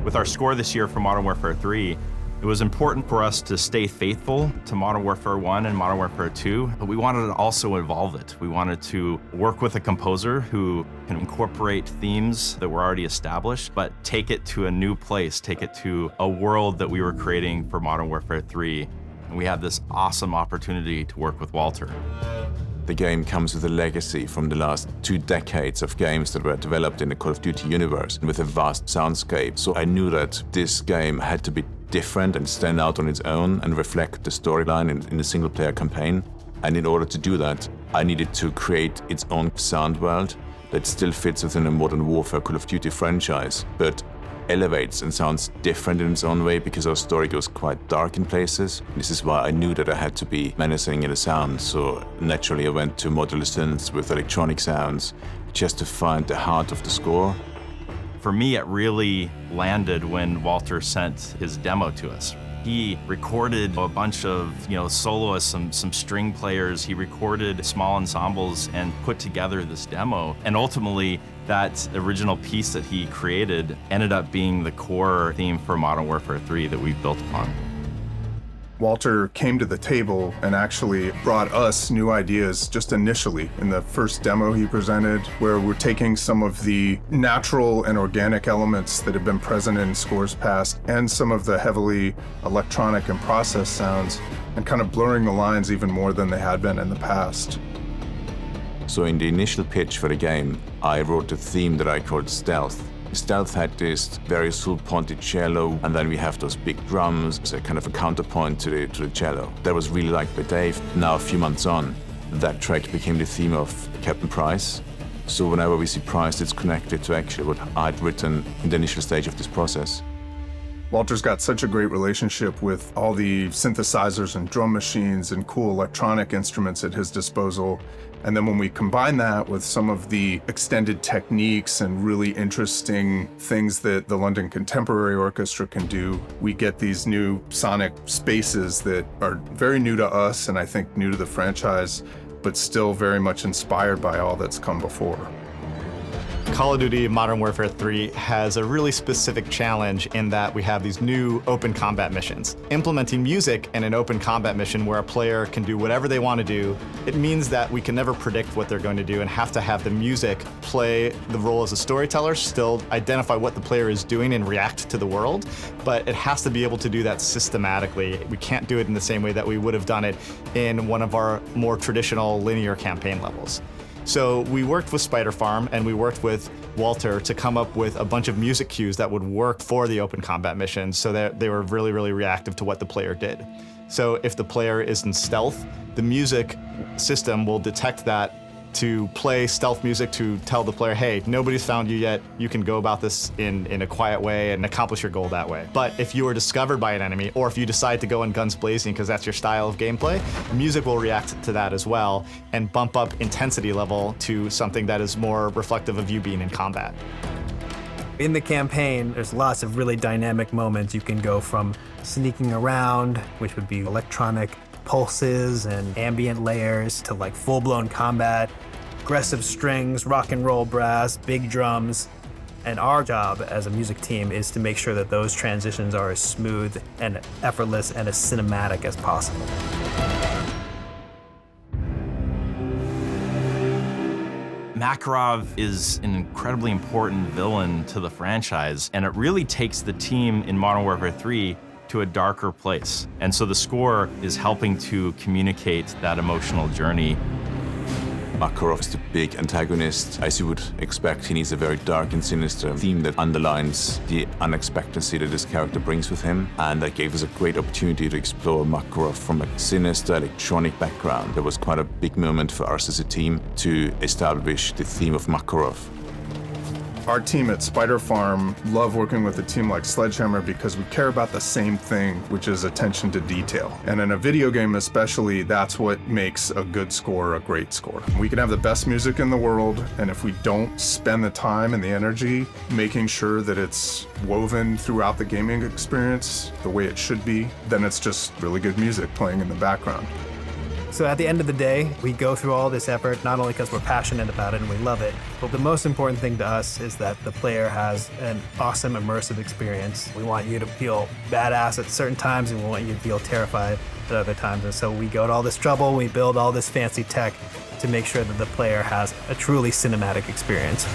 With our score this year for Modern Warfare 3, it was important for us to stay faithful to Modern Warfare 1 and Modern Warfare 2, but we wanted to also evolve it. We wanted to work with a composer who can incorporate themes that were already established, but take it to a new place, take it to a world that we were creating for Modern Warfare 3. And we had this awesome opportunity to work with Walter. The game comes with a legacy from the last 2 decades of games that were developed in the Call of Duty universe with a vast soundscape. So I knew that this game had to be different and stand out on its own and reflect the storyline in the single-player campaign. And in order to do that, I needed to create its own sound world that still fits within a Modern Warfare Call of Duty franchise, but elevates and sounds different in its own way because our story goes quite dark in places. This is why I knew that I had to be menacing in the sound, so naturally I went to modular synths with electronic sounds just to find the heart of the score. For me, it really landed when Walter sent his demo to us. He recorded a bunch of soloists, some string players. He recorded small ensembles and put together this demo. And ultimately, that original piece that he created ended up being the core theme for Modern Warfare 3 that we've built upon. Walter came to the table and actually brought us new ideas just initially in the first demo he presented, where we're taking some of the natural and organic elements that have been present in scores past and some of the heavily electronic and process sounds and kind of blurring the lines even more than they had been in the past. So in the initial pitch for the game, I wrote a theme that I called Stealth. Stealth had this very full-pointed cello, and then we have those big drums as a kind of a counterpoint to the cello. That was really liked by Dave. Now, a few months on, that track became the theme of Captain Price. So whenever we see Price, it's connected to actually what I'd written in the initial stage of this process. Walter's got such a great relationship with all the synthesizers and drum machines and cool electronic instruments at his disposal. And then when we combine that with some of the extended techniques and really interesting things that the London Contemporary Orchestra can do, we get these new sonic spaces that are very new to us and I think new to the franchise, but still very much inspired by all that's come before. Call of Duty Modern Warfare 3 has a really specific challenge in that we have these new open combat missions. Implementing music in an open combat mission where a player can do whatever they want to do, it means that we can never predict what they're going to do and have to have the music play the role as a storyteller, still identify what the player is doing and react to the world, but it has to be able to do that systematically. We can't do it in the same way that we would have done it in one of our more traditional linear campaign levels. So we worked with Spider Farm and we worked with Walter to come up with a bunch of music cues that would work for the open combat missions so that they were really, really reactive to what the player did. So if the player is in stealth, the music system will detect that to play stealth music to tell the player, hey, nobody's found you yet, you can go about this in a quiet way and accomplish your goal that way. But if you are discovered by an enemy, or if you decide to go in guns blazing because that's your style of gameplay, music will react to that as well and bump up intensity level to something that is more reflective of you being in combat. In the campaign, there's lots of really dynamic moments. You can go from sneaking around, which would be electronic pulses and ambient layers, to like full-blown combat, aggressive strings, rock and roll brass, big drums. And our job as a music team is to make sure that those transitions are as smooth and effortless and as cinematic as possible. Makarov is an incredibly important villain to the franchise, and it really takes the team in Modern Warfare 3 to a darker place. And so the score is helping to communicate that emotional journey. Makarov is the big antagonist. As you would expect, he needs a very dark and sinister theme that underlines the unexpectancy that this character brings with him. And that gave us a great opportunity to explore Makarov from a sinister electronic background. That was quite a big moment for us as a team to establish the theme of Makarov. Our team at Spider Farm love working with a team like Sledgehammer because we care about the same thing, which is attention to detail. And in a video game especially, that's what makes a good score a great score. We can have the best music in the world, and if we don't spend the time and the energy making sure that it's woven throughout the gaming experience the way it should be, then it's just really good music playing in the background. So at the end of the day, we go through all this effort, not only because we're passionate about it and we love it, but the most important thing to us is that the player has an awesome immersive experience. We want you to feel badass at certain times and we want you to feel terrified at other times. And so we go to all this trouble, we build all this fancy tech to make sure that the player has a truly cinematic experience.